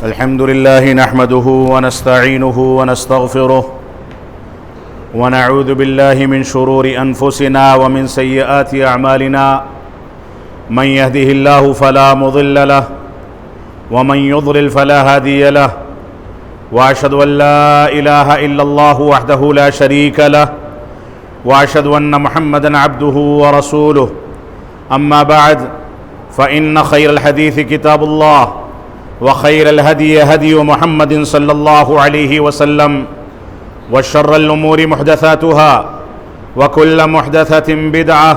الحمد لله نحمده ونستعينه ونستغفره ونعوذ بالله من شرور أنفسنا ومن سيئات أعمالنا من يهده الله فلا مضل له ومن يضلل فلا هادي له وأشهد أن لا إله إلا الله وحده لا شريك له وأشهد أن محمدا عبده ورسوله أما بعد فإن خير الحديث كتاب الله وخير الهدي هدي محمد صلى الله عليه وسلم وشر الأمور محدثاتها وكل محدثة بدعة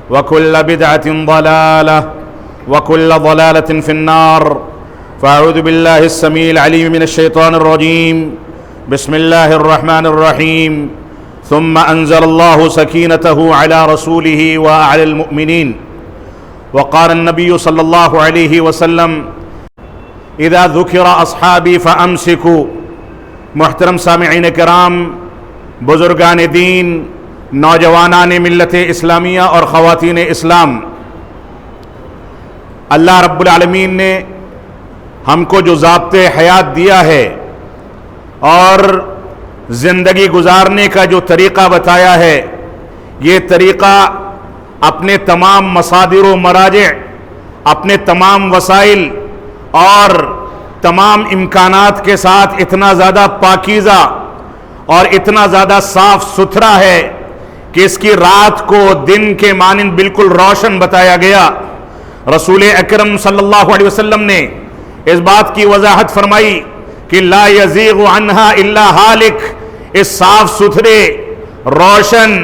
وكل بدعة ضلالة وكل ضلالة في النار فأعوذ بالله السميع العليم من الشيطان الرجيم بسم الله الرحمن الرحيم ثم أنزل الله سكينته على رسوله وعلى المؤمنين وقال النبي صلى الله عليه وسلم اذا ذکر اصحابی فامسکوا۔ محترم سامعین کرام، بزرگان دین، نوجوانان ملت اسلامیہ اور خواتین اسلام، اللہ رب العالمین نے ہم کو جو ضابطِ حیات دیا ہے اور زندگی گزارنے کا جو طریقہ بتایا ہے، یہ طریقہ اپنے تمام مصادر و مراجع، اپنے تمام وسائل اور تمام امکانات کے ساتھ اتنا زیادہ پاکیزہ اور اتنا زیادہ صاف ستھرا ہے کہ اس کی رات کو دن کے مانند بالکل روشن بتایا گیا۔ رسول اکرم صلی اللہ علیہ وسلم نے اس بات کی وضاحت فرمائی کہ لا یزیغ عنہا الا ہالک، اس صاف ستھرے روشن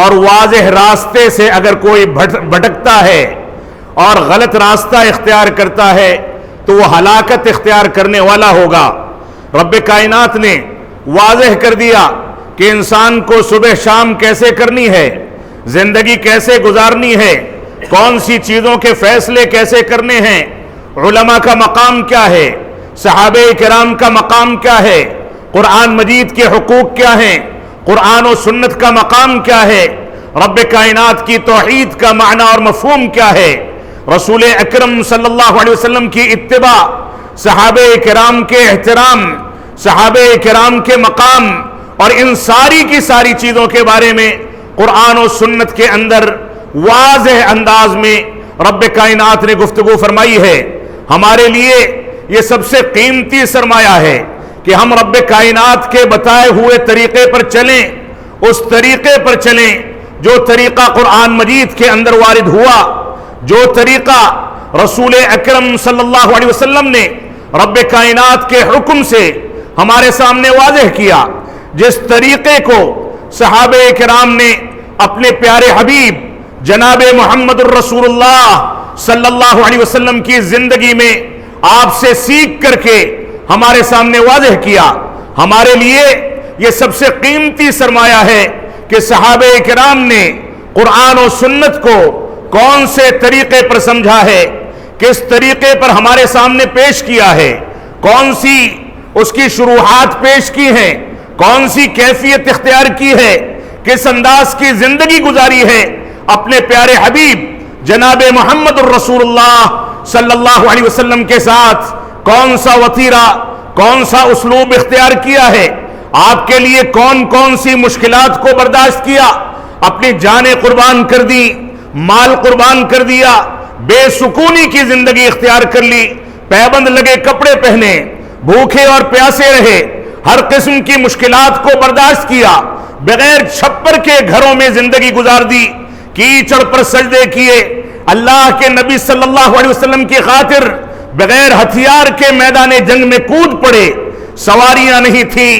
اور واضح راستے سے اگر کوئی بھٹکتا ہے اور غلط راستہ اختیار کرتا ہے تو وہ ہلاکت اختیار کرنے والا ہوگا۔ رب کائنات نے واضح کر دیا کہ انسان کو صبح شام کیسے کرنی ہے، زندگی کیسے گزارنی ہے، کون سی چیزوں کے فیصلے کیسے کرنے ہیں، علماء کا مقام کیا ہے، صحابہ کرام کا مقام کیا ہے، قرآن مجید کے حقوق کیا ہیں، قرآن و سنت کا مقام کیا ہے، رب کائنات کی توحید کا معنی اور مفہوم کیا ہے، رسول اکرم صلی اللہ علیہ وسلم کی اتباع، صحابہ کرام کے احترام، صحابہ کرام کے مقام اور ان ساری کی ساری چیزوں کے بارے میں قرآن و سنت کے اندر واضح انداز میں رب کائنات نے گفتگو فرمائی ہے۔ ہمارے لیے یہ سب سے قیمتی سرمایہ ہے کہ ہم رب کائنات کے بتائے ہوئے طریقے پر چلیں، اس طریقے پر چلیں جو طریقہ قرآن مجید کے اندر وارد ہوا، جو طریقہ رسول اکرم صلی اللہ علیہ وسلم نے رب کائنات کے حکم سے ہمارے سامنے واضح کیا، جس طریقے کو صحابہ کرام نے اپنے پیارے حبیب جناب محمد الرسول اللہ صلی اللہ علیہ وسلم کی زندگی میں آپ سے سیکھ کر کے ہمارے سامنے واضح کیا۔ ہمارے لیے یہ سب سے قیمتی سرمایہ ہے کہ صحابہ کرام نے قرآن و سنت کو کون سے طریقے پر سمجھا ہے، کس طریقے پر ہمارے سامنے پیش کیا ہے، کون سی اس کی شروحات پیش کی ہیں، کون سی کیفیت اختیار کی ہے، کس انداز کی زندگی گزاری ہے، اپنے پیارے حبیب جناب محمد الرسول اللہ صلی اللہ علیہ وسلم کے ساتھ کون سا وتیرہ، کون سا اسلوب اختیار کیا ہے، آپ کے لیے کون کون سی مشکلات کو برداشت کیا، اپنی جانیں قربان کر دی، مال قربان کر دیا، بے سکونی کی زندگی اختیار کر لی، پیبند لگے کپڑے پہنے، بھوکے اور پیاسے رہے، ہر قسم کی مشکلات کو برداشت کیا، بغیر چھپر کے گھروں میں زندگی گزار دی، کیچڑ پر سجدے کیے، اللہ کے نبی صلی اللہ علیہ وسلم کی خاطر بغیر ہتھیار کے میدان جنگ میں کود پڑے، سواریاں نہیں تھی،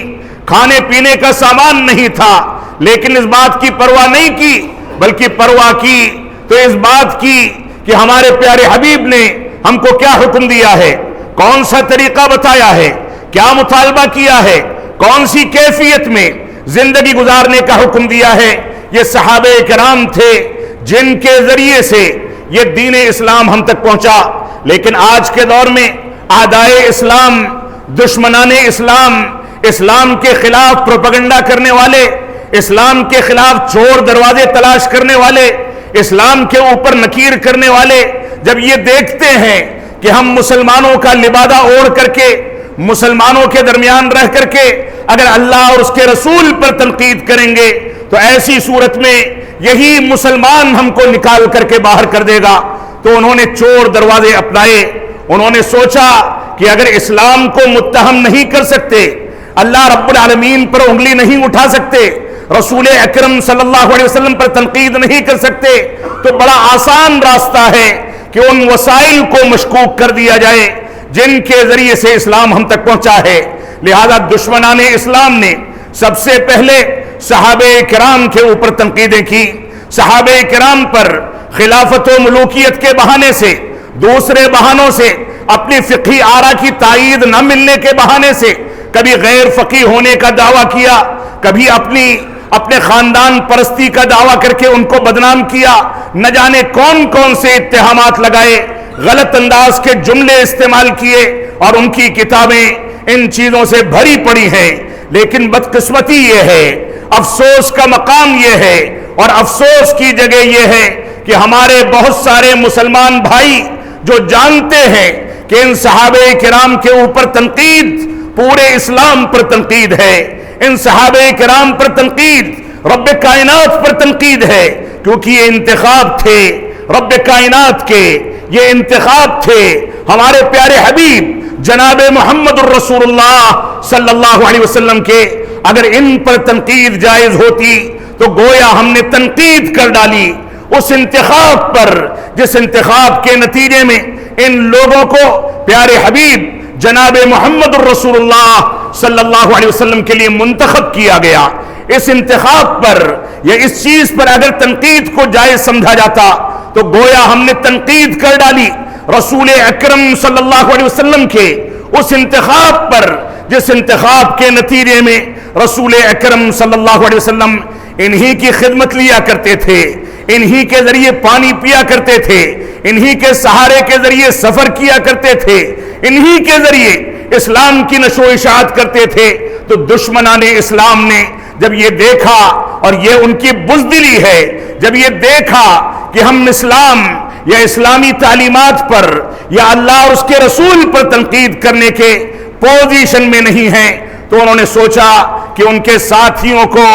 کھانے پینے کا سامان نہیں تھا، لیکن اس بات کی پرواہ نہیں کی، بلکہ پرواہ کی تو اس بات کی کہ ہمارے پیارے حبیب نے ہم کو کیا حکم دیا ہے، کون سا طریقہ بتایا ہے، کیا مطالبہ کیا ہے، کون سی کیفیت میں زندگی گزارنے کا حکم دیا ہے۔ یہ صحابہ کرام تھے جن کے ذریعے سے یہ دین اسلام ہم تک پہنچا، لیکن آج کے دور میں اعدائے اسلام، دشمنان اسلام، اسلام کے خلاف پروپیگنڈا کرنے والے، اسلام کے خلاف چور دروازے تلاش کرنے والے، اسلام کے اوپر نکیر کرنے والے جب یہ دیکھتے ہیں کہ ہم مسلمانوں کا لبادہ اوڑھ کر کے مسلمانوں کے درمیان رہ کر کے اگر اللہ اور اس کے رسول پر تنقید کریں گے تو ایسی صورت میں یہی مسلمان ہم کو نکال کر کے باہر کر دے گا۔ تو انہوں نے چور دروازے اپنائے، انہوں نے سوچا کہ اگر اسلام کو متہم نہیں کر سکتے، اللہ رب العالمین پر انگلی نہیں اٹھا سکتے، رسول اکرم صلی اللہ علیہ وسلم پر تنقید نہیں کر سکتے، تو بڑا آسان راستہ ہے کہ ان وسائل کو مشکوک کر دیا جائے جن کے ذریعے سے اسلام ہم تک پہنچا ہے۔ لہذا دشمنان اسلام نے سب سے پہلے صحابہ کرام کے اوپر تنقیدیں کی، صحابہ کرام پر خلافت و ملوکیت کے بہانے سے، دوسرے بہانوں سے، اپنی فقہی آرا کی تائید نہ ملنے کے بہانے سے کبھی غیر فقیہ ہونے کا دعویٰ کیا، کبھی اپنے خاندان پرستی کا دعویٰ کر کے ان کو بدنام کیا، نہ جانے کون کون سے اتہامات لگائے، غلط انداز کے جملے استعمال کیے، اور ان کی کتابیں ان چیزوں سے بھری پڑی ہیں۔ لیکن بدقسمتی یہ ہے، افسوس کا مقام یہ ہے، اور افسوس کی جگہ یہ ہے کہ ہمارے بہت سارے مسلمان بھائی جو جانتے ہیں کہ ان صحابہ کرام کے اوپر تنقید پورے اسلام پر تنقید ہے، ان صحابہ کرام پر تنقید رب کائنات پر تنقید ہے، کیونکہ یہ انتخاب تھے رب کائنات کے، یہ انتخاب تھے ہمارے پیارے حبیب جناب محمد الرسول اللہ صلی اللہ علیہ وسلم کے۔ اگر ان پر تنقید جائز ہوتی تو گویا ہم نے تنقید کر ڈالی اس انتخاب پر جس انتخاب کے نتیجے میں ان لوگوں کو پیارے حبیب جناب محمد الرسول اللہ صلی اللہ علیہ وسلم کے لیے منتخب کیا گیا۔ اس انتخاب پر یا اس چیز پر اگر تنقید کو جائز سمجھا جاتا تو گویا ہم نے تنقید کر ڈالی رسول اکرم صلی اللہ علیہ وسلم کے اس انتخاب پر جس انتخاب کے نتیجے میں رسول اکرم صلی اللہ علیہ وسلم انہی کی خدمت لیا کرتے تھے، انہی کے ذریعے پانی پیا کرتے تھے، انہی کے سہارے کے ذریعے سفر کیا کرتے تھے، انہی کے ذریعے اسلام کی نشو و اشاعت کرتے تھے۔ تو دشمنان اسلام نے جب یہ دیکھا، اور یہ ان کی بزدلی ہے، جب یہ دیکھا کہ ہم اسلام یا اسلامی تعلیمات پر یا اللہ اور اس کے رسول پر تنقید کرنے کے پوزیشن میں نہیں ہیں، تو انہوں نے سوچا کہ ان کے ساتھیوں کو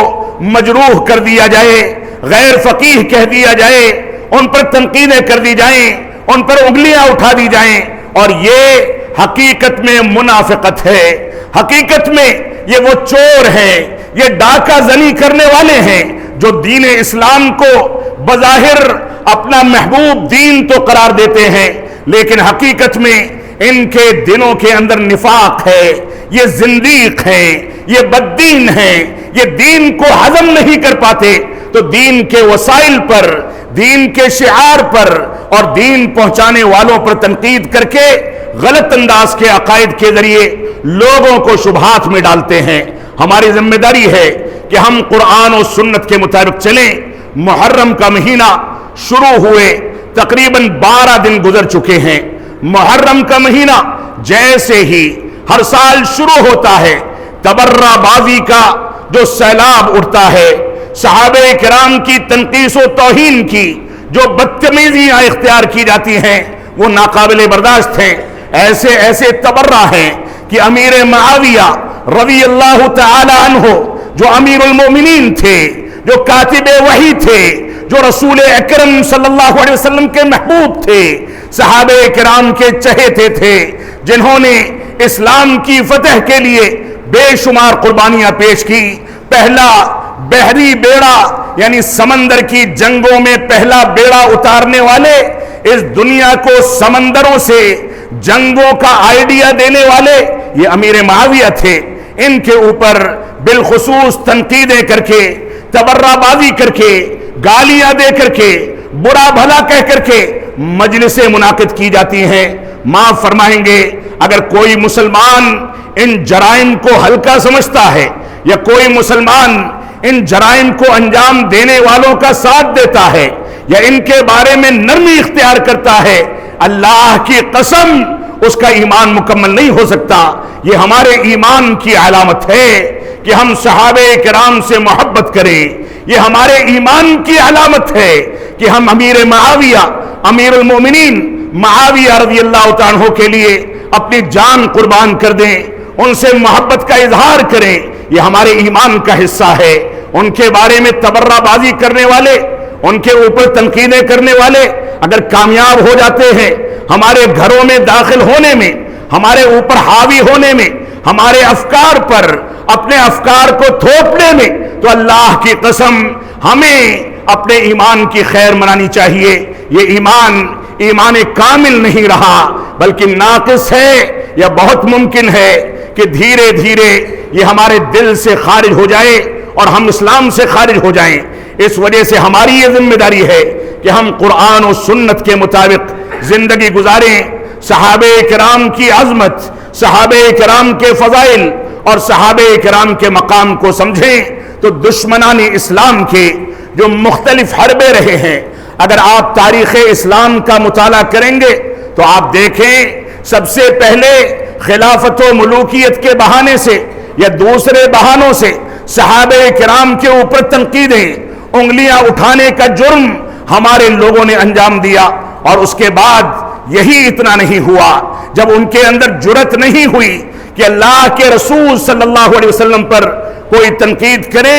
مجروح کر دیا جائے، غیر فقیہ کہہ دیا جائے، ان پر تنقیدیں کر دی جائیں، ان پر انگلیاں اٹھا دی جائیں، اور یہ حقیقت میں منافقت ہے، حقیقت میں یہ وہ چور ہیں، یہ ڈاکہ زنی کرنے والے ہیں جو دین اسلام کو بظاہر اپنا محبوب دین تو قرار دیتے ہیں، لیکن حقیقت میں ان کے دلوں کے اندر نفاق ہے، یہ زندیق ہیں، یہ بددین ہیں، یہ دین کو ہضم نہیں کر پاتے، تو دین کے وسائل پر، دین کے شعار پر اور دین پہنچانے والوں پر تنقید کر کے غلط انداز کے عقائد کے ذریعے لوگوں کو شبہات میں ڈالتے ہیں۔ ہماری ذمہ داری ہے کہ ہم قرآن و سنت کے مطابق چلیں۔ محرم کا مہینہ شروع ہوئے تقریباً 12 دن گزر چکے ہیں۔ محرم کا مہینہ جیسے ہی ہر سال شروع ہوتا ہے، تبرہ بازی کا جو سیلاب اٹھتا ہے، صحابہ کرام کی تنقیص و توہین کی جو بدتمیزیاں اختیار کی جاتی ہیں وہ ناقابل برداشت ہیں۔ ایسے تبرہ ہیں کہ امیر معاویہ رضی اللہ تعالی عنہ جو امیر المومنین تھے، جو کاتب وحی تھے، جو رسول اکرم صلی اللہ علیہ وسلم کے محبوب تھے، صحابہ کرام کے چہیتے تھے، جنہوں نے اسلام کی فتح کے لیے بے شمار قربانیاں پیش کی۔ پہلا بحری بیڑا یعنی سمندر کی جنگوں میں پہلا بیڑا اتارنے والے، اس دنیا کو سمندروں سے جنگوں کا آئیڈیا دینے والے یہ امیر معاویہ تھے۔ ان کے اوپر بالخصوص تنقیدیں کر کے، تبرہ بازی کر کے، گالیاں دے کر کے، برا بھلا کہہ کر کے مجلسیں منعقد کی جاتی ہیں۔ معاف فرمائیں گے اگر کوئی مسلمان ان جرائم کو ہلکا سمجھتا ہے یا کوئی مسلمان ان جرائم کو انجام دینے والوں کا ساتھ دیتا ہے یا ان کے بارے میں نرمی اختیار کرتا ہے، اللہ کی قسم اس کا ایمان مکمل نہیں ہو سکتا۔ یہ ہمارے ایمان کی علامت ہے کہ ہم صحابہ کرام سے محبت کریں، یہ ہمارے ایمان کی علامت ہے کہ ہم امیر معاویہ امیر المومنین معاویہ رضی اللہ تعالیٰ عنہ کے لیے اپنی جان قربان کر دیں، ان سے محبت کا اظہار کریں، یہ ہمارے ایمان کا حصہ ہے۔ ان کے بارے میں تبرہ بازی کرنے والے، ان کے اوپر تنقیدیں کرنے والے اگر کامیاب ہو جاتے ہیں ہمارے گھروں میں داخل ہونے میں، ہمارے اوپر حاوی ہونے میں، ہمارے افکار پر اپنے افکار کو تھوپنے میں، تو اللہ کی قسم ہمیں اپنے ایمان کی خیر منانی چاہیے۔ یہ ایمان کامل نہیں رہا بلکہ ناقص ہے۔ یا بہت ممکن ہے کہ دھیرے دھیرے یہ ہمارے دل سے خارج ہو جائے اور ہم اسلام سے خارج ہو جائیں۔ اس وجہ سے ہماری یہ ذمہ داری ہے کہ ہم قرآن و سنت کے مطابق زندگی گزاریں، صحابہ کرام کی عظمت، صحابہ کرام کے فضائل اور صحابہ کرام کے مقام کو سمجھیں۔ تو دشمنان اسلام کے جو مختلف حربے رہے ہیں، اگر آپ تاریخ اسلام کا مطالعہ کریں گے تو آپ دیکھیں سب سے پہلے خلافت و ملوکیت کے بہانے سے یا دوسرے بہانوں سے صحابہ کرام کے اوپر تنقیدیں، انگلیاں اٹھانے کا جرم ہمارے لوگوں نے انجام دیا۔ اور اس کے بعد یہی اتنا نہیں ہوا، جب ان کے اندر جرأت نہیں ہوئی کہ اللہ کے رسول صلی اللہ علیہ وسلم پر کوئی تنقید کرے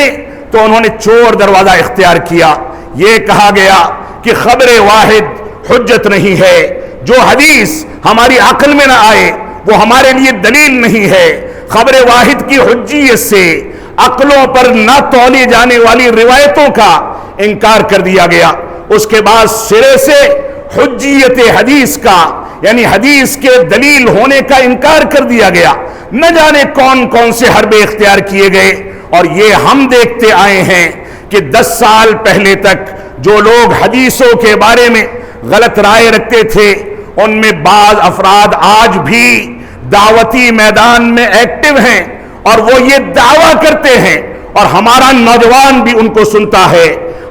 تو انہوں نے چور دروازہ اختیار کیا۔ یہ کہا گیا کہ خبر واحد حجت نہیں ہے، جو حدیث ہماری عقل میں نہ آئے وہ ہمارے لیے دلیل نہیں ہے۔ خبر واحد کی حجیت سے عقلوں پر نہ تولی جانے والی روایتوں کا انکار کر دیا گیا۔ اس کے بعد سرے سے حجیت حدیث کا، یعنی حدیث کے دلیل ہونے کا انکار کر دیا گیا۔ نہ جانے کون کون سے حربے اختیار کیے گئے، اور یہ ہم دیکھتے آئے ہیں کہ 10 سال پہلے تک جو لوگ حدیثوں کے بارے میں غلط رائے رکھتے تھے، ان میں بعض افراد آج بھی دعوتی میدان میں ایکٹیو ہیں اور وہ یہ دعویٰ کرتے ہیں، اور ہمارا نوجوان بھی ان کو سنتا ہے،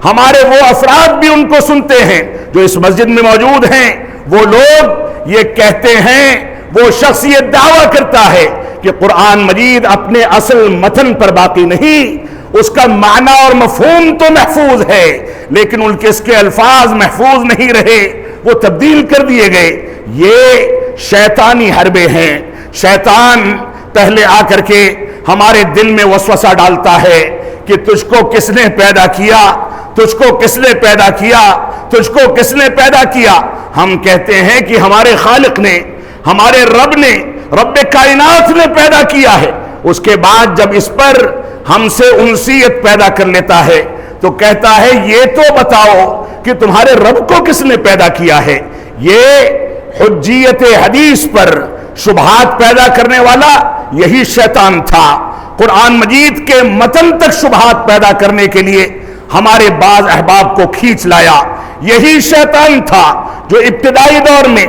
ہمارے وہ افراد بھی ان کو سنتے ہیں جو اس مسجد میں موجود ہیں۔ وہ لوگ یہ کہتے ہیں، وہ شخص یہ دعویٰ کرتا ہے کہ قرآن مجید اپنے اصل متن پر باقی نہیں، اس کا معنی اور مفہوم تو محفوظ ہے لیکن اس کے الفاظ محفوظ نہیں رہے، وہ تبدیل کر دیے گئے۔ یہ شیطانی حربے ہیں۔ شیطان پہلے آ کر کے ہمارے دل میں وسوسہ ڈالتا ہے کہ تجھ کو کس نے پیدا کیا، تجھ کو کس نے پیدا کیا، تجھ کو کس نے پیدا کیا۔ ہم کہتے ہیں کہ ہمارے خالق نے، ہمارے رب نے، رب کائنات نے پیدا کیا ہے۔ اس کے بعد جب اس پر ہم سے انسیت پیدا کر لیتا ہے تو کہتا ہے یہ تو بتاؤ کہ تمہارے رب کو کس نے پیدا کیا ہے۔ یہ حجیت حدیث پر شبہات پیدا کرنے والا یہی شیطان تھا۔ قرآن مجید کے متن تک شبہات پیدا کرنے کے لیے ہمارے بعض احباب کو کھینچ لایا۔ یہی شیطان تھا جو ابتدائی دور میں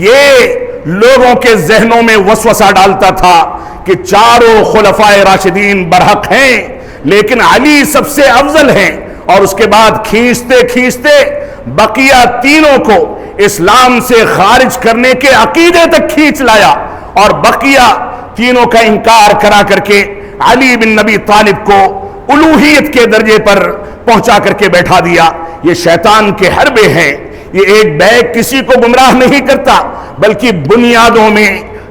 یہ لوگوں کے ذہنوں میں وسوسہ ڈالتا تھا کہ چاروں خلفائے راشدین برحق ہیں لیکن علی سب سے افضل ہیں، اور اس کے بعد کھینچتے کھینچتے بقیہ تینوں کو اسلام سے خارج کرنے کے عقیدے تک کھینچ لایا، اور بقیہ تینوں کا انکار کرا کر کے علی بن نبی طالب کو الوہیت کے درجے پر پہنچا کر کے بیٹھا دیا۔ یہ شیطان کے حربے ہیں۔ یہ ایک بیگ کسی کو گمراہ نہیں کرتا بلکہ بنیادوں میں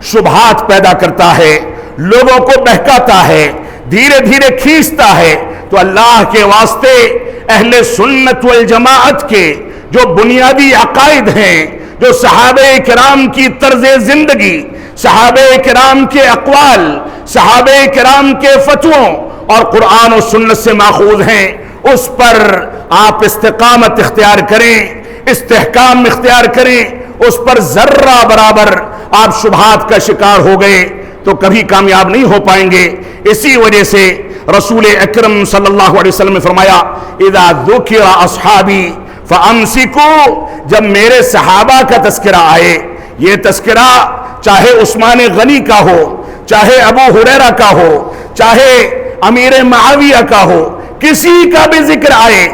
شبہات پیدا کرتا ہے، لوگوں کو بہکاتا ہے، دھیرے دھیرے کھینچتا ہے۔ تو اللہ کے واسطے اہل سنت والجماعت کے جو بنیادی عقائد ہیں، جو صحابہ کرام کی طرز زندگی، صحابہ کرام کے اقوال، صحابہ کرام کے فتووں اور قرآن و سنت سے ماخوذ ہیں، اس پر آپ استقامت اختیار کریں، استحکام اختیار کریں۔ اس پر ذرہ برابر آپ شبہات کا شکار ہو گئے تو کبھی کامیاب نہیں ہو پائیں گے۔ اسی وجہ سے رسول اکرم صلی اللہ علیہ وسلم نے فرمایا اذا ذکر اصحابی فامسکوا، جب میرے صحابہ کا تذکرہ آئے، یہ تذکرہ چاہے عثمان غنی کا ہو، چاہے ابو ہریرہ کا ہو، چاہے امیر معاویہ کا ہو، کسی کا بھی ذکر آئے،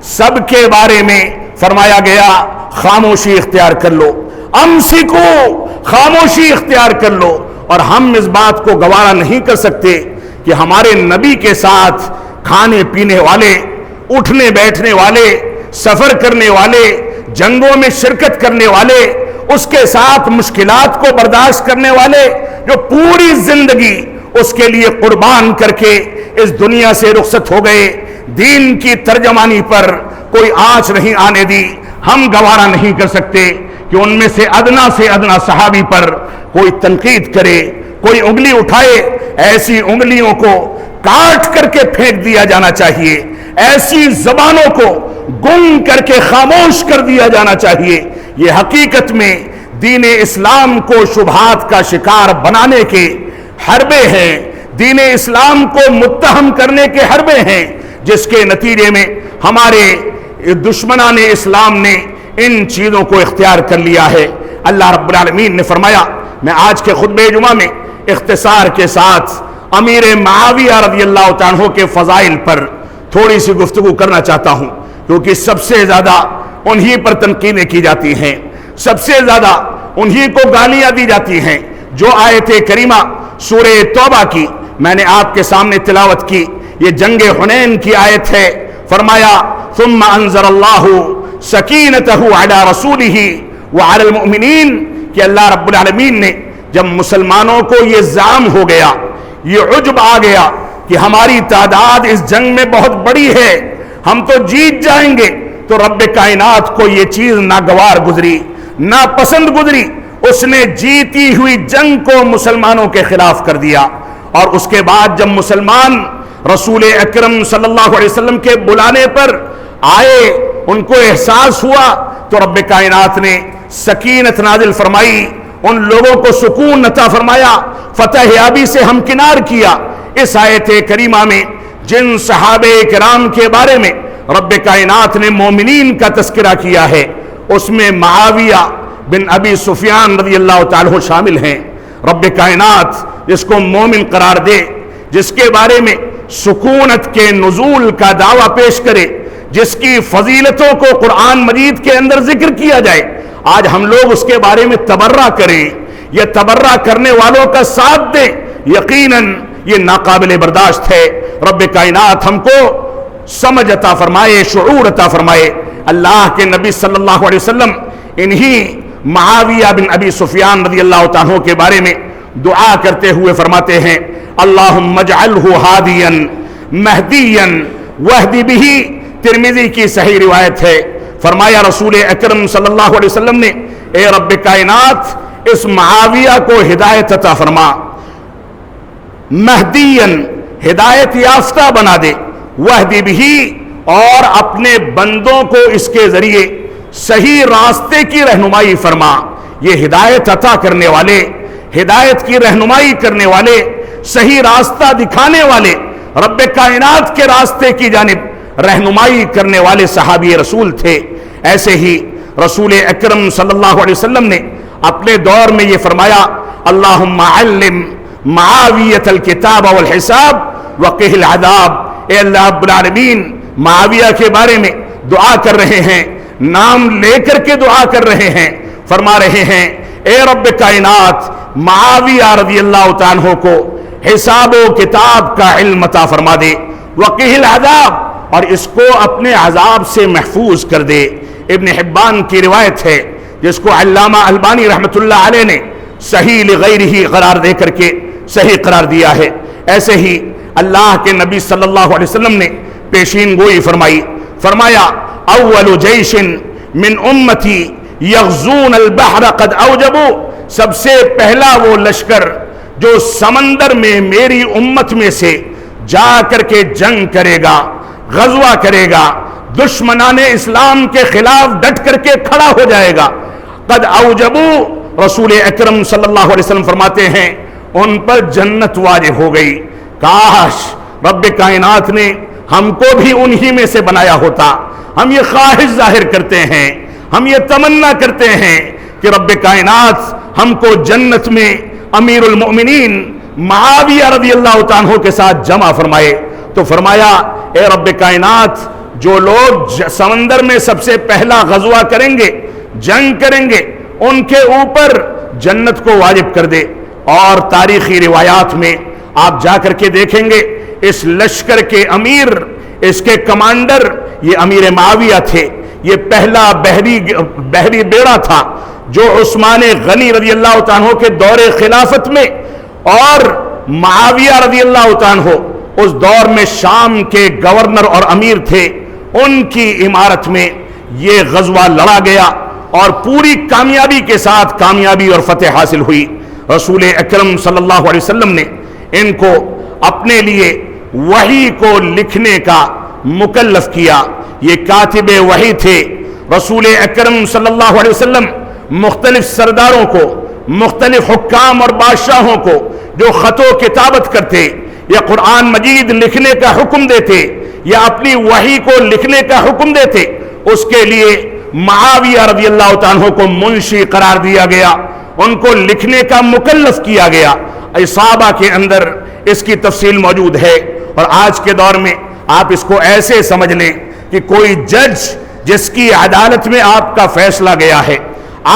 سب کے بارے میں فرمایا گیا خاموشی اختیار کر لو، امسکو، خاموشی اختیار کر لو۔ اور ہم اس بات کو گوارا نہیں کر سکتے کہ ہمارے نبی کے ساتھ کھانے پینے والے، اٹھنے بیٹھنے والے، سفر کرنے والے، جنگوں میں شرکت کرنے والے، اس کے ساتھ مشکلات کو برداشت کرنے والے جو پوری زندگی اس کے لیے قربان کر کے اس دنیا سے رخصت ہو گئے، دین کی ترجمانی پر کوئی آنچ نہیں آنے دی۔ ہم گوارا نہیں کر سکتے کہ ان میں سے ادنا صحابی پر کوئی تنقید کرے، کوئی انگلی اٹھائے۔ ایسی انگلیوں کو کاٹ کر کے پھینک دیا جانا چاہیے، ایسی زبانوں کو گم کر کے خاموش کر دیا جانا چاہیے۔ یہ حقیقت میں دین اسلام کو شبہات کا شکار بنانے کے حربے ہیں، دین اسلام کو متہم کرنے کے حربے ہیں، جس کے نتیجے میں ہمارے دشمنان اسلام نے ان چیزوں کو اختیار کر لیا ہے۔ اللہ رب العالمین نے فرمایا، میں آج کے خطبہ جمعہ میں اختصار کے ساتھ امیر معاویہ رضی اللہ تعالیٰ عنہ کے فضائل پر تھوڑی سی گفتگو کرنا چاہتا ہوں، کیونکہ سب سے زیادہ انہی پر تنقیدیں کی جاتی ہیں، سب سے زیادہ انہی کو گالیاں دی جاتی ہیں۔ جو آیت کریمہ سورہ توبہ کی میں نے آپ کے سامنے تلاوت کی، یہ جنگ حنین کی آیت ہے۔ فرمایا ثم انزل اللہ سکینتہ علی رسولہ وعلی المؤمنین، کہ اللہ رب العالمین نے جب مسلمانوں کو یہ زعم ہو گیا، یہ عجب آ گیا کہ ہماری تعداد اس جنگ میں بہت بڑی ہے، ہم تو جیت جائیں گے، تو رب کائنات کو یہ چیز ناگوار گزری، ناپسند گزری، اس نے جیتی ہوئی جنگ کو مسلمانوں کے خلاف کر دیا۔ اور اس کے بعد جب مسلمان رسول اکرم صلی اللہ علیہ وسلم کے بلانے پر آئے، ان کو احساس ہوا، تو رب کائنات نے سکینت نازل فرمائی، ان لوگوں کو سکون عطا فرمایا، فتح یابی سے ہمکنار کیا۔ اس آیت کریمہ میں جن صحابہ کرام کے بارے میں رب کائنات نے مومنین کا تذکرہ کیا ہے، اس میں معاویہ بن ابی سفیان رضی اللہ تعالیٰ شامل ہیں۔ رب کائنات جس کو مومن قرار دے، جس کے بارے میں سکونت کے نزول کا دعویٰ پیش کرے، جس کی فضیلتوں کو قرآن مجید کے اندر ذکر کیا جائے، آج ہم لوگ اس کے بارے میں تبرہ کریں یا تبرہ کرنے والوں کا ساتھ دیں، یقیناً یہ ناقابل برداشت ہے۔ رب کائنات ہم کو سمجھ عطا فرمائے، شعور عطا فرمائے۔ اللہ کے نبی صلی اللہ علیہ وسلم انہی معاویہ بن ابی سفیان رضی اللہ عنہ کے بارے میں دعا کرتے ہوئے فرماتے ہیں، اللہم اجعلہ ہادیا مہدیا واہد بہ۔ ترمذی کی صحیح روایت ہے، فرمایا رسول اکرم صلی اللہ علیہ وسلم نے، اے رب کائنات اس معاویہ کو ہدایت عطا فرما، مہدیا ہدایت یافتہ بنا دے، واہد بہ اور اپنے بندوں کو اس کے ذریعے صحیح راستے کی رہنمائی فرما۔ یہ ہدایت عطا کرنے والے، ہدایت کی رہنمائی کرنے والے، صحیح راستہ دکھانے والے، رب کائنات کے راستے کی جانب رہنمائی کرنے والے صحابی رسول تھے۔ ایسے ہی رسول اکرم صلی اللہ علیہ وسلم نے اپنے دور میں یہ فرمایا، اللہم علم معاویۃ الکتاب والحساب وقہ العذاب۔ اے اللہ رب العالمین، معاویہ کے بارے میں دعا کر رہے ہیں، نام لے کر کے دعا کر رہے ہیں، فرما رہے ہیں اے رب کائنات معاویہ رضی اللہ تعالیٰ کو حساب و کتاب کا علم عطا فرما دے، وقہ العذاب اور اس کو اپنے عذاب سے محفوظ کر دے۔ ابن حبان کی روایت ہے جس کو علامہ البانی رحمۃ اللہ علیہ نے صحیح لغیرہ قرار دے کر کے صحیح قرار دیا ہے۔ ایسے ہی اللہ کے نبی صلی اللہ علیہ وسلم نے پیشین گوئی فرمائی، فرمایا اول جیش من امتی یغزون البحر قد اوجبوا، سب سے پہلا وہ لشکر جو سمندر میں میری امت میں سے جا کر کے جنگ کرے گا، غزوہ کرے گا، دشمنان اسلام کے خلاف ڈٹ کر کے کھڑا ہو جائے گا، قد اوجبوا، رسول اکرم صلی اللہ علیہ وسلم فرماتے ہیں ان پر جنت واجب ہو گئی۔ کاش رب کائنات نے ہم کو بھی انہی میں سے بنایا ہوتا۔ ہم یہ خواہش ظاہر کرتے ہیں، ہم یہ تمنا کرتے ہیں کہ رب کائنات ہم کو جنت میں امیر المؤمنین معاویہ رضی اللہ عنہ کے ساتھ جمع فرمائے۔ تو فرمایا اے رب کائنات جو لوگ سمندر میں سب سے پہلا غزوہ کریں گے، جنگ کریں گے، ان کے اوپر جنت کو واجب کر دے۔ اور تاریخی روایات میں آپ جا کر کے دیکھیں گے اس لشکر کے امیر، اس کے کمانڈر یہ امیر معاویہ تھے۔ یہ پہلا بحری بیڑا تھا جو عثمان غنی رضی اللہ تعالیٰ عنہ کے دور خلافت میں اور معاویہ رضی اللہ تعالیٰ عنہ اس دور میں شام کے گورنر اور امیر تھے، ان کی امارت میں یہ غزوہ لڑا گیا اور پوری کامیابی کے ساتھ کامیابی اور فتح حاصل ہوئی۔ رسول اکرم صلی اللہ علیہ وسلم نے ان کو اپنے لیے وحی کو لکھنے کا مکلف کیا۔ یہ کاتب وحی تھے۔ رسول اکرم صلی اللہ علیہ وسلم مختلف سرداروں کو، مختلف حکام اور بادشاہوں کو جو خط و کتابت کرتے یا قرآن مجید لکھنے کا حکم دیتے یا اپنی وحی کو لکھنے کا حکم دیتے، اس کے لیے معاویہ رضی اللہ تعالیٰ عنہ کو منشی قرار دیا گیا، ان کو لکھنے کا مکلف کیا گیا۔ اصابہ کے اندر اس کی تفصیل موجود ہے، اور آج کے دور میں آپ اس کو ایسے سمجھ لیں کہ کوئی جج جس کی عدالت میں آپ کا فیصلہ گیا ہے،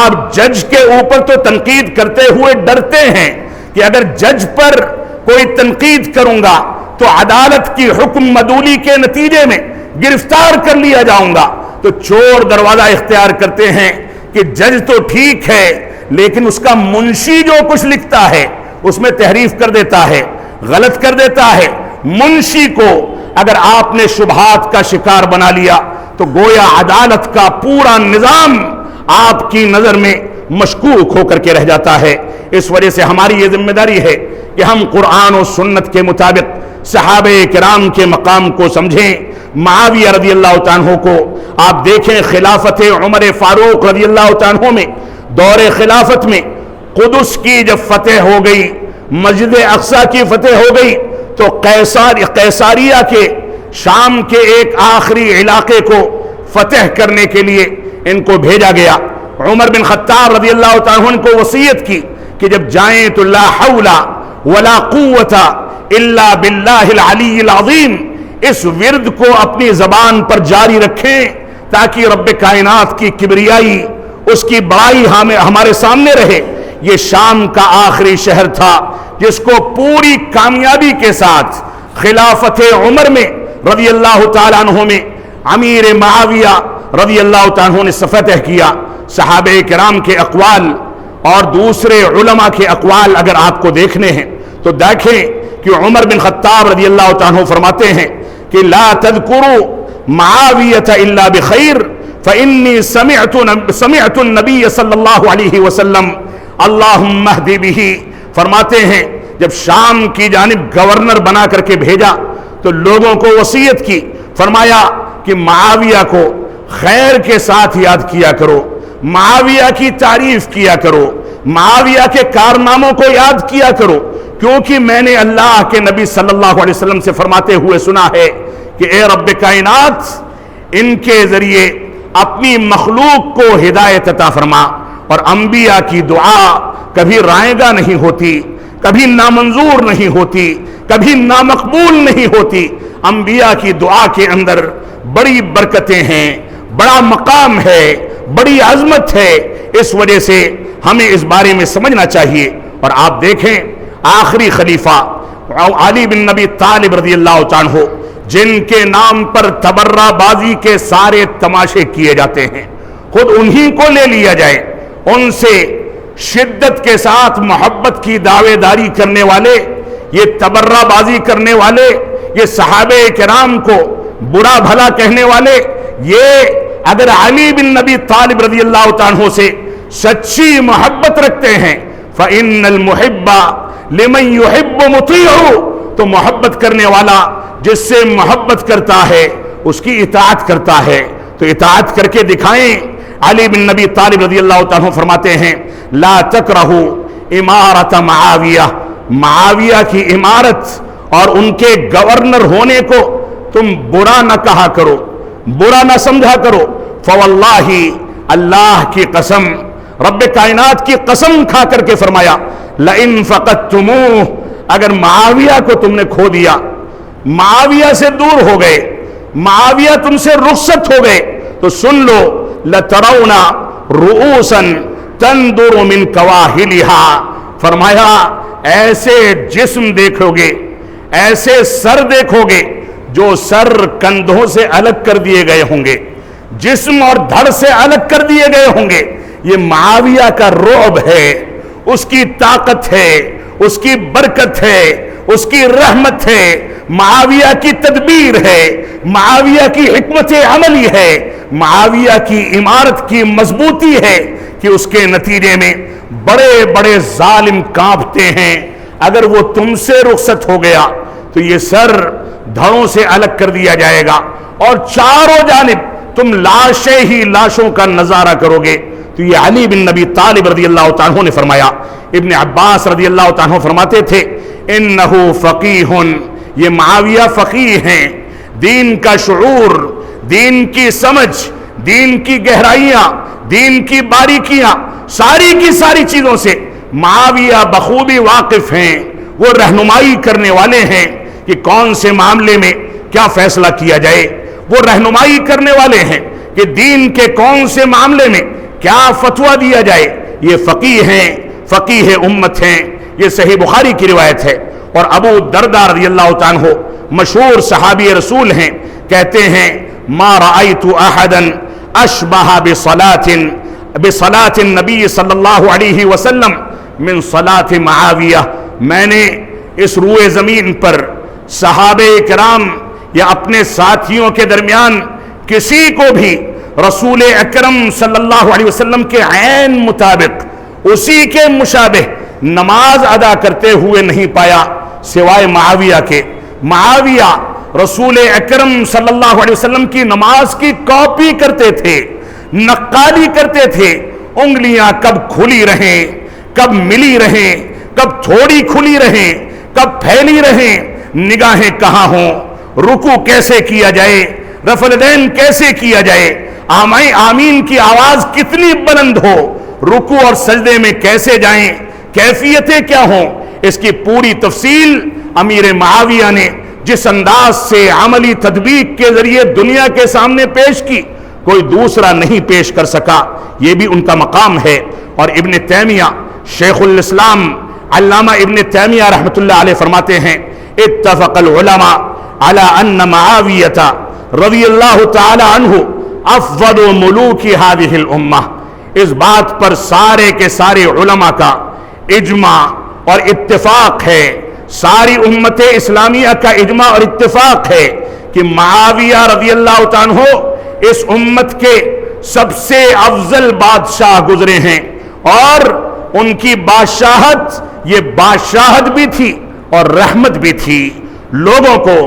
آپ جج کے اوپر تو تنقید کرتے ہوئے ڈرتے ہیں کہ اگر جج پر کوئی تنقید کروں گا تو عدالت کی حکم مدولی کے نتیجے میں گرفتار کر لیا جاؤں گا، تو چور دروازہ اختیار کرتے ہیں کہ جج تو ٹھیک ہے لیکن اس کا منشی جو کچھ لکھتا ہے اس میں تحریف کر دیتا ہے، غلط کر دیتا ہے۔ منشی کو اگر آپ نے شبہات کا شکار بنا لیا تو گویا عدالت کا پورا نظام آپ کی نظر میں مشکوک ہو کر کے رہ جاتا ہے۔ اس وجہ سے ہماری یہ ذمہ داری ہے کہ ہم قرآن و سنت کے مطابق صحابہ کرام کے مقام کو سمجھیں۔ معاویہ رضی اللہ تعالیٰ عنہ کو آپ دیکھیں، خلافت عمر فاروق رضی اللہ تعالیٰ عنہ میں، دور خلافت میں قدس کی جب فتح ہو گئی، مسجد اقصی کی فتح ہو گئی، تو قیصاریہ کے شام کے ایک آخری علاقے کو فتح کرنے کے لیے ان کو بھیجا گیا۔ عمر بن خطاب رضی اللہ تعالیٰ عنہ کو وصیت کی کہ جب جائیں تو لا حول ولا قوت الا باللہ العلی العظیم، اس ورد کو اپنی زبان پر جاری رکھیں تاکہ رب کائنات کی کبریائی، اس کی بڑائی ہمارے سامنے رہے۔ یہ شام کا آخری شہر تھا جس کو پوری کامیابی کے ساتھ خلافت عمر میں رضی اللہ تعالیٰ عنہ میں امیر معاویہ رضی اللہ تعالیٰ عنہ نے فتح کیا۔ صحابہ کرام کے اقوال اور دوسرے علماء کے اقوال اگر آپ کو دیکھنے ہیں تو دیکھیں کہ عمر بن خطاب رضی اللہ تعالیٰ عنہ فرماتے ہیں کہ لا تذکروا معاویہ الا بخیر فإنی سمعت النبی صلی اللہ علیہ وسلم اللہم اہد بہ۔ فرماتے ہیں جب شام کی جانب گورنر بنا کر کے بھیجا تو لوگوں کو وصیت کی، فرمایا کہ معاویہ کو خیر کے ساتھ یاد کیا کرو، معاویہ کی تعریف کیا کرو، معاویہ کے کارناموں کو یاد کیا کرو، کیونکہ میں نے اللہ کے نبی صلی اللہ علیہ وسلم سے فرماتے ہوئے سنا ہے کہ اے رب کائنات، ان کے ذریعے اپنی مخلوق کو ہدایت عطا فرما۔ اور انبیاء کی دعا کبھی رائیگاں نہیں ہوتی، کبھی نامنظور نہیں ہوتی، کبھی نامقبول نہیں ہوتی۔ انبیاء کی دعا کے اندر بڑی برکتیں ہیں، بڑا مقام ہے، بڑی عظمت ہے۔ اس وجہ سے ہمیں اس بارے میں سمجھنا چاہیے۔ اور آپ دیکھیں آخری خلیفہ علی بن نبی طالب رضی اللہ تعالیٰ عنہ، جن کے نام پر تبرہ بازی کے سارے تماشے کیے جاتے ہیں، خود انہی کو لے لیا جائے، ان سے شدت کے ساتھ محبت کی دعوے داری کرنے والے، یہ تبرہ بازی کرنے والے، یہ صحابہ کرام کو برا بھلا کہنے والے، یہ اگر علی بن نبی طالب رضی اللہ تعالیٰ عنہ سے سچی محبت رکھتے ہیں فَإِنَّ الْمُحِبَّ لِمَنْ يُحِبُّ مُطِيعُ، تو محبت کرنے والا جس سے محبت کرتا ہے اس کی اطاعت کرتا ہے، تو اطاعت کر کے دکھائیں۔ علی بن نبی طالب رضی اللہ تعالیٰ عنہ فرماتے ہیں لا تکرہو امارت معاویہ، معاویہ کی امارت اور ان کے گورنر ہونے کو تم برا نہ کہا کرو، برا نہ سمجھا کرو۔ فواللہ، اللہ کی قسم، رب کائنات کی قسم کھا کر کے فرمایا لئن فقدتموہ، اگر معاویہ کو تم نے کھو دیا، معاویہ سے دور ہو گئے، معاویہ تم سے رخصت ہو گئے، تو سن لو لترون رؤوسا تندر من کواہلها، فرمایا ایسے جسم دیکھو گے، ایسے سر دیکھو گے جو سر کندھوں سے الگ کر دیے گئے ہوں گے، جسم اور دھڑ سے الگ کر دیے گئے ہوں گے، یہ معاویہ کا رعب ہے، اس کی طاقت ہے، اس کی برکت ہے، اس کی رحمت ہے، معاویہ کی تدبیر ہے، معاویہ کی حکمت عملی ہے، معاویہ کی عمارت کی مضبوطی ہے کہ اس کے نتیجے میں بڑے بڑے ظالم کانپتے ہیں۔ اگر وہ تم سے رخصت ہو گیا تو یہ سر دھڑوں سے الگ کر دیا جائے گا اور چاروں جانب تم لاشیں ہی لاشوں کا نظارہ کرو گے۔ تو یہ علی بن نبی طالب رضی اللہ تعالیٰ عنہ نے فرمایا۔ ابن عباس رضی اللہ تعالیٰ عنہ فرماتے تھے انہو فقیہ، یہ معاویہ فقیہ ہیں، دین کا شعور، دین کی سمجھ، دین کی گہرائیاں، دین کی باریکیاں، ساری کی ساری چیزوں سے معاویہ بخوبی واقف ہیں۔ وہ رہنمائی کرنے والے ہیں کہ کون سے معاملے میں کیا فیصلہ کیا جائے، وہ رہنمائی کرنے والے ہیں کہ دین کے کون سے معاملے میں کیا فتویٰ دیا جائے۔ یہ فقیہ ہیں، فقیہ امت ہیں۔ یہ صحیح بخاری کی روایت ہے۔ اور ابو درداء رضی اللہ تعالیٰ عنہ مشہور صحابی رسول ہیں، کہتے ہیں ما رأیت احدا اشبہ بصلاة النبی صلی اللہ علیہ وسلم من صلاة معاویہ۔ میں نے اس روئے زمین پر صحابہ کرام یا اپنے ساتھیوں کے درمیان کسی کو بھی رسول اکرم صلی اللہ علیہ وسلم کے عین مطابق اسی کے مشابہ نماز ادا کرتے ہوئے نہیں پایا سوائے معاویہ کے۔ معاویہ رسول اکرم صلی اللہ علیہ وسلم کی نماز کی کاپی کرتے تھے، نقالی کرتے تھے۔ انگلیاں کب کھلی رہیں، کب ملی رہیں، کب تھوڑی کھلی رہیں، کب پھیلی رہیں، نگاہیں کہاں ہوں، رکوع کیسے کیا جائے، رفع الیدین کیسے کیا جائے، آمین کی آواز کتنی بلند ہو، رکوع اور سجدے میں کیسے جائیں، کیفیتیں کیا ہوں، اس کی پوری تفصیل امیر معاویہ نے جس انداز سے عملی تطبیق کے ذریعے دنیا کے سامنے پیش کی، کوئی دوسرا نہیں پیش کر سکا۔ یہ بھی ان کا مقام ہے۔ اور ابن تیمیہ شیخ الاسلام علامہ ابن تیمیہ رحمۃ اللہ علیہ فرماتے ہیں اتفق العلماء على ان معاویہ رضی اللہ تعالی عنہ افضل ملوک هذه الامہ۔ اس بات پر سارے کے سارے علماء کا اجماع اور اتفاق ہے، ساری امت اسلامیہ کا اجماع اور اتفاق ہے کہ معاویہ رضی اللہ تعالیٰ عنہ اس امت کے سب سے افضل بادشاہ گزرے ہیں، اور ان کی بادشاہت یہ بادشاہت بھی تھی اور رحمت بھی تھی۔ لوگوں کو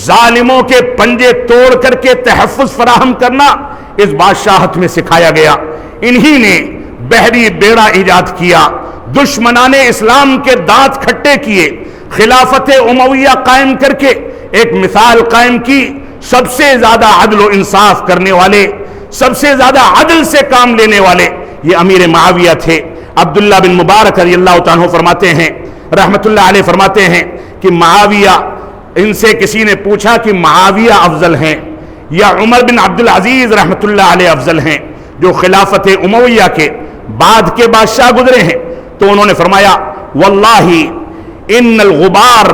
ظالموں کے پنجے توڑ کر کے تحفظ فراہم کرنا اس بادشاہت میں سکھایا گیا۔ انہی نے بحری بیڑا ایجاد کیا، دشمنان اسلام کے دانت کھٹے کیے، خلافت امویہ قائم کر کے ایک مثال قائم کی، سب سے زیادہ عدل و انصاف کرنے والے، سب سے زیادہ عدل سے کام لینے والے یہ امیر معاویہ تھے۔ عبداللہ بن مبارک رضی اللہ تعالیٰ عنہ فرماتے ہیں رحمت اللہ علیہ فرماتے ہیں کہ معاویہ، ان سے کسی نے پوچھا کہ معاویہ افضل ہیں یا عمر بن عبدالعزیز رحمت اللہ علیہ افضل ہیں جو خلافت امویہ کے بعد کے بادشاہ گزرے ہیں؟ تو انہوں نے فرمایا واللہ ان الغبار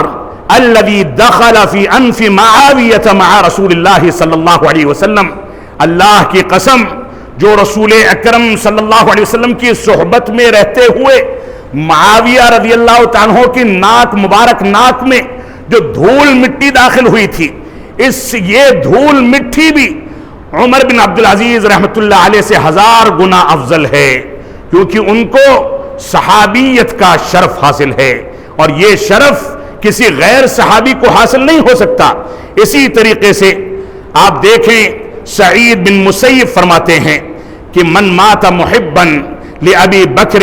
الذي دخل في انف معاویہ مع رسول اللہ صلی اللہ علیہ وسلم، اللہ کی قسم جو رسول اکرم صلی اللہ علیہ وسلم کی صحبت میں رہتے ہوئے معاویہ رضی اللہ عنہ کی ناک مبارک ناک میں جو دھول مٹی داخل ہوئی تھی، یہ دھول مٹی بھی عمر بن عبدالعزیز رحمت اللہ علیہ سے 1000 گنا افضل ہے، کیونکہ ان کو صحابیت کا شرف حاصل ہے، اور یہ شرف کسی غیر صحابی کو حاصل نہیں ہو سکتا۔ اسی طریقے سے آپ دیکھیں سعید بن مسیب فرماتے ہیں کہ من مات محبا لأبی بکر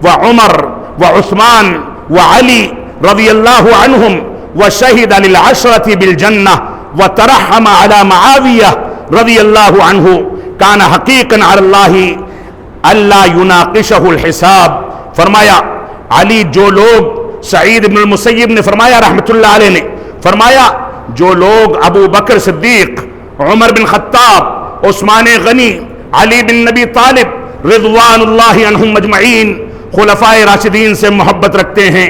وعمر وعثمان وعلی رضی اللہ عنہم وشہد للعشرة بالجنہ وترحم على معاویہ رضی اللہ عنہ کان حقیقا علی اللہ اللہ یناقشہ الحساب۔ فرمایا علی جو لوگ، سعید بن المسیب نے فرمایا رحمت اللہ علیہ نے فرمایا جو لوگ ابو بکر صدیق، عمر بن خطاب، عثمان غنی، علی بن نبی طالب رضوان اللہ عنہم مجمعین خلفائے راشدین سے محبت رکھتے ہیں،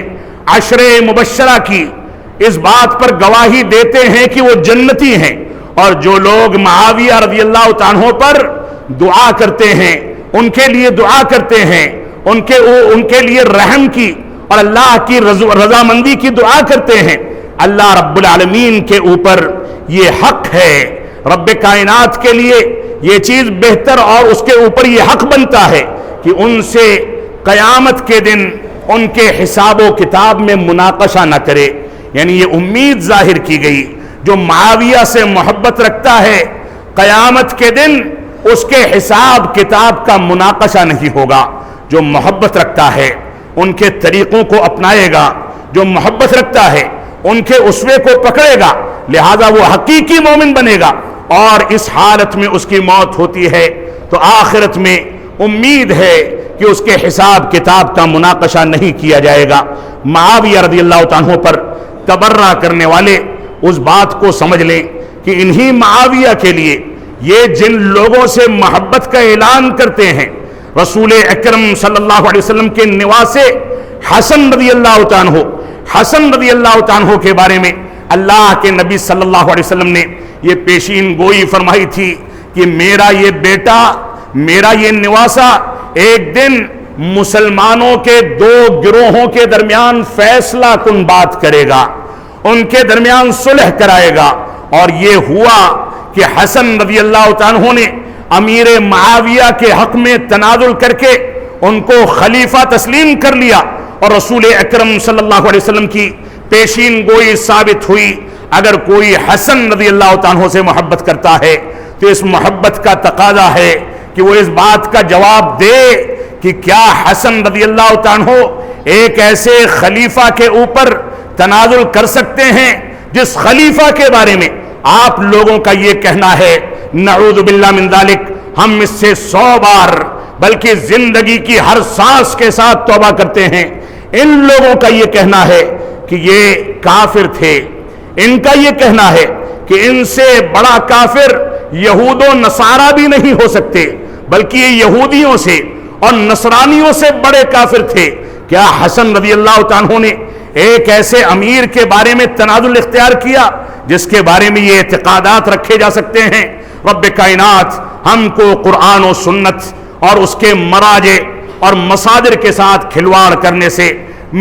عشرے مبشرہ کی اس بات پر گواہی دیتے ہیں کہ وہ جنتی ہیں، اور جو لوگ معاویہ رضی اللہ عنہ پر دعا کرتے ہیں، ان کے لیے دعا کرتے ہیں، ان کے لیے رحم کی اور اللہ کی رضامندی کی دعا کرتے ہیں، اللہ رب العالمین کے اوپر یہ حق ہے، رب کائنات کے لیے یہ چیز بہتر اور اس کے اوپر یہ حق بنتا ہے کہ ان سے قیامت کے دن ان کے حساب و کتاب میں مناقشہ نہ کرے۔ یعنی یہ امید ظاہر کی گئی، جو معاویہ سے محبت رکھتا ہے قیامت کے دن اس کے حساب کتاب کا مناقشہ نہیں ہوگا۔ جو محبت رکھتا ہے ان کے طریقوں کو اپنائے گا، جو محبت رکھتا ہے ان کے اسوے کو پکڑے گا، لہذا وہ حقیقی مومن بنے گا، اور اس حالت میں اس کی موت ہوتی ہے تو آخرت میں امید ہے کہ اس کے حساب کتاب کا مناقشہ نہیں کیا جائے گا۔ معاویہ رضی اللہ عنہ پر تبرہ کرنے والے اس بات کو سمجھ لیں کہ انہی معاویہ کے لیے یہ جن لوگوں سے محبت کا اعلان کرتے ہیں، رسول اکرم صلی اللہ علیہ وسلم کے نواسے حسن رضی اللہ عنہ، حسن رضی اللہ عنہ کے بارے میں اللہ کے نبی صلی اللہ علیہ وسلم نے یہ پیشین گوئی فرمائی تھی کہ میرا یہ بیٹا، میرا یہ نواسا ایک دن مسلمانوں کے دو گروہوں کے درمیان فیصلہ کن بات کرے گا، ان کے درمیان صلح کرائے گا۔ اور یہ ہوا کہ حسن رضی اللہ عنہ نے امیر معاویہ کے حق میں تنازل کر کے ان کو خلیفہ تسلیم کر لیا، اور رسول اکرم صلی اللہ علیہ وسلم کی پیشین گوئی ثابت ہوئی۔ اگر کوئی حسن رضی اللہ عنہ سے محبت کرتا ہے تو اس محبت کا تقاضا ہے کہ وہ اس بات کا جواب دے کہ کیا حسن رضی اللہ عنہ ایک ایسے خلیفہ کے اوپر تنازل کر سکتے ہیں جس خلیفہ کے بارے میں آپ لوگوں کا یہ کہنا ہے نعوذ باللہ من ذالک، ہم اس سے 100 بار بلکہ زندگی کی ہر سانس کے ساتھ توبہ کرتے ہیں۔ ان لوگوں کا یہ کہنا ہے کہ یہ کافر تھے، ان کا یہ کہنا ہے کہ ان سے بڑا کافر یہود و نصارہ بھی نہیں ہو سکتے، بلکہ یہ یہودیوں سے اور نصرانیوں سے بڑے کافر تھے۔ کیا حسن رضی اللہ عنہ نے ایک ایسے امیر کے بارے میں تنازل اختیار کیا جس کے بارے میں یہ اعتقادات رکھے جا سکتے ہیں؟ رب کائنات ہم کو قرآن و سنت اور اس کے مراجع اور مصادر کے ساتھ کھلواڑ کرنے سے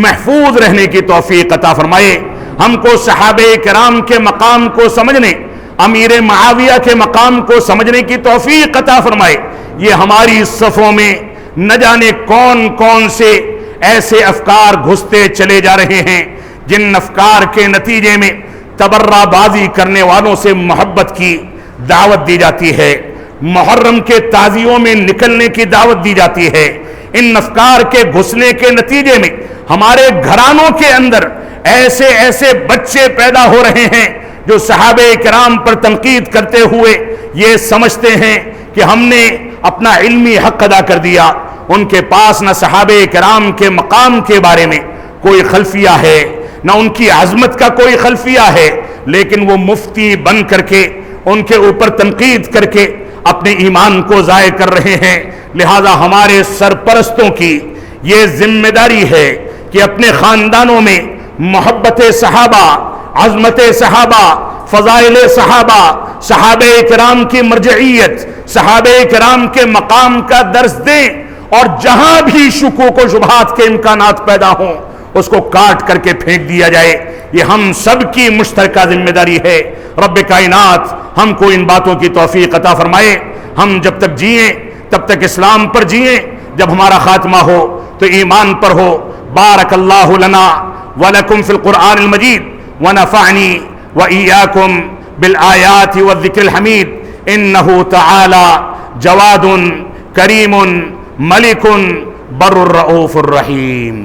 محفوظ رہنے کی توفیق عطا فرمائے، ہم کو صحابہ کرام کے مقام کو سمجھنے، امیر معاویہ کے مقام کو سمجھنے کی توفیق عطا فرمائے۔ یہ ہماری صفوں میں نہ جانے کون کون سے ایسے افکار گھستے چلے جا رہے ہیں جن افکار کے نتیجے میں تبرہ بازی کرنے والوں سے محبت کی دعوت دی جاتی ہے، محرم کے تعزیوں میں نکلنے کی دعوت دی جاتی ہے۔ ان افکار کے گھسنے کے نتیجے میں ہمارے گھرانوں کے اندر ایسے ایسے بچے پیدا ہو رہے ہیں جو صحابہ کرام پر تنقید کرتے ہوئے یہ سمجھتے ہیں کہ ہم نے اپنا علمی حق ادا کر دیا۔ ان کے پاس نہ صحابہ کرام کے مقام کے بارے میں کوئی خلفیہ ہے، نہ ان کی عظمت کا کوئی خلفیہ ہے، لیکن وہ مفتی بن کر کے ان کے اوپر تنقید کر کے اپنے ایمان کو ضائع کر رہے ہیں۔ لہذا ہمارے سرپرستوں کی یہ ذمہ داری ہے کہ اپنے خاندانوں میں محبت صحابہ، عظمت صحابہ، فضائل صحابہ، صحابہ کرام کی مرجعیت، صحابہ کرام کے مقام کا درس دیں، اور جہاں بھی شکوک و شبہات کے امکانات پیدا ہوں اس کو کاٹ کر کے پھینک دیا جائے۔ یہ ہم سب کی مشترکہ ذمہ داری ہے۔ رب کائنات ہم کو ان باتوں کی توفیق عطا فرمائے۔ ہم جب تک جئیں تب تک اسلام پر جئیں، جب ہمارا خاتمہ ہو تو ایمان پر ہو۔ بارک اللہ لنا ولکم فی القرآن المجید ونفعنی وإیاکم بالآیات والذکر الحمید انہ تعالی جواد کریم ملک بر الرؤوف الرحیم۔